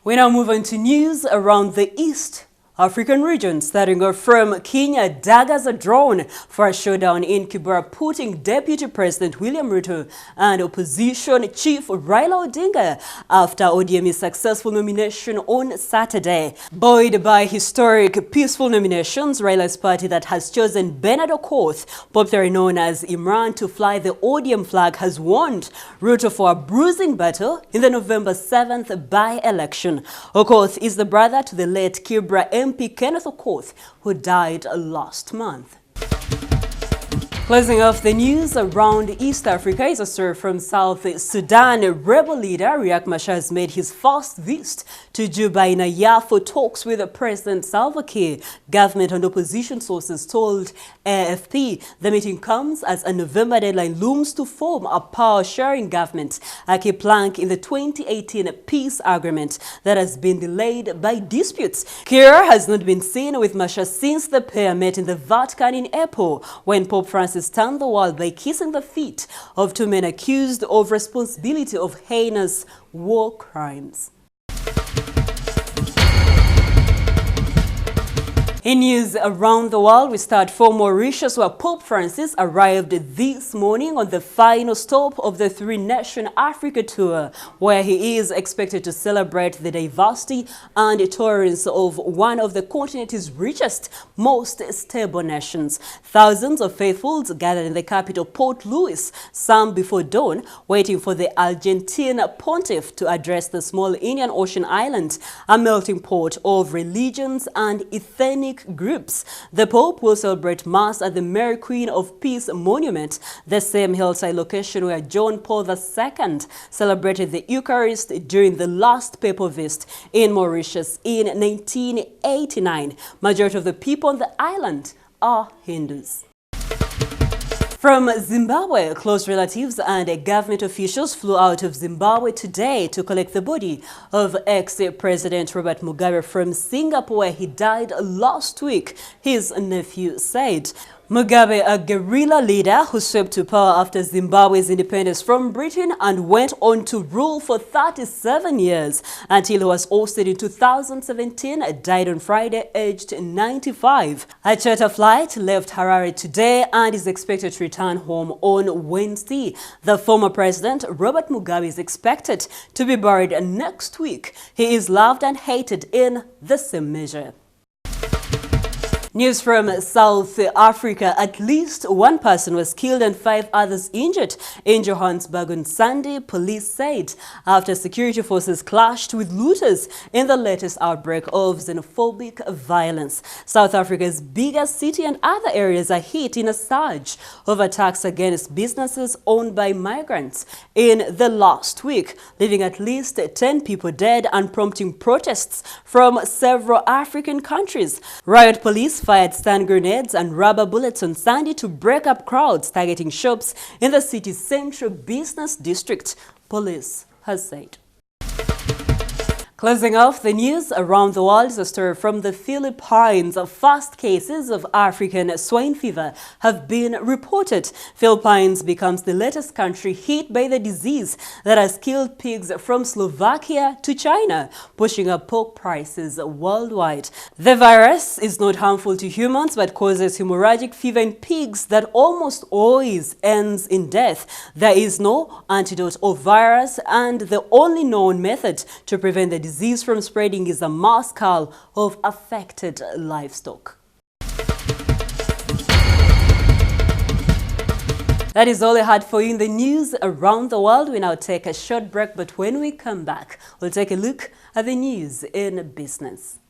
We now move on to news around the East African region, starting off from Kenya. Daggers are drawn for a showdown in Kibera, putting Deputy President William Ruto and Opposition Chief Raila Odinga after ODM's successful nomination on Saturday. Buoyed by historic peaceful nominations, Raila's party that has chosen Bernard Okoth, popularly known as Imran, to fly the ODM flag, has warned Ruto for a bruising battle in the November 7th by-election. Okoth is the brother to the late Kibera MP Kenneth Okoth, who died last month. Closing off the news around East Africa is a story from South Sudan. Rebel leader Riek Machar has made his first visit to Juba in a year for talks with President Salva Kiir. Government and opposition sources told AFP the meeting comes as a November deadline looms to form a power-sharing government, a key plank in the 2018 peace agreement that has been delayed by disputes. Kiir has not been seen with Machar since the pair met in the Vatican in April, when Pope Francis stunned the world by kissing the feet of two men accused of responsibility of heinous war crimes. In news around the world, we start from Mauritius, where Pope Francis arrived this morning on the final stop of the three-nation Africa tour, where he is expected to celebrate the diversity and tolerance of one of the continent's richest, most stable nations. Thousands of faithfuls gathered in the capital, Port Louis, some before dawn, waiting for the Argentine pontiff to address the small Indian Ocean island, a melting pot of religions and ethnic groups. The Pope will celebrate Mass at the Mary Queen of Peace Monument, the same hillside location where John Paul II celebrated the Eucharist during the last papal visit in Mauritius in 1989. Majority of the people on the island are Hindus. From Zimbabwe, close relatives and government officials flew out of Zimbabwe today to collect the body of ex-President Robert Mugabe from Singapore, where he died last week, his nephew said. Mugabe, a guerrilla leader who swept to power after Zimbabwe's independence from Britain and went on to rule for 37 years until he was ousted in 2017, died on Friday, aged 95. A charter flight left Harare today and is expected to return home on Wednesday. The former president, Robert Mugabe, is expected to be buried next week. He is loved and hated in the same measure. News from South Africa. At least one person was killed and 5 others injured in Johannesburg on Sunday, police said, after security forces clashed with looters in the latest outbreak of xenophobic violence. South Africa's biggest city and other areas are hit in a surge of attacks against businesses owned by migrants in the last week, leaving at least 10 people dead and prompting protests from several African countries. Riot police fired stun grenades and rubber bullets on Sunday to break up crowds targeting shops in the city's central business district, police has said. Closing off the news around the world is a story from the Philippines. First cases of African swine fever have been reported. Philippines becomes the latest country hit by the disease that has killed pigs from Slovakia to China, pushing up pork prices worldwide. The virus is not harmful to humans but causes hemorrhagic fever in pigs that almost always ends in death. There is no antidote or virus, and the only known method to prevent the disease from spreading is a mass cull of affected livestock. That is all I had for you in the news around the world. We now take a short break, but when we come back, we'll take a look at the news in business.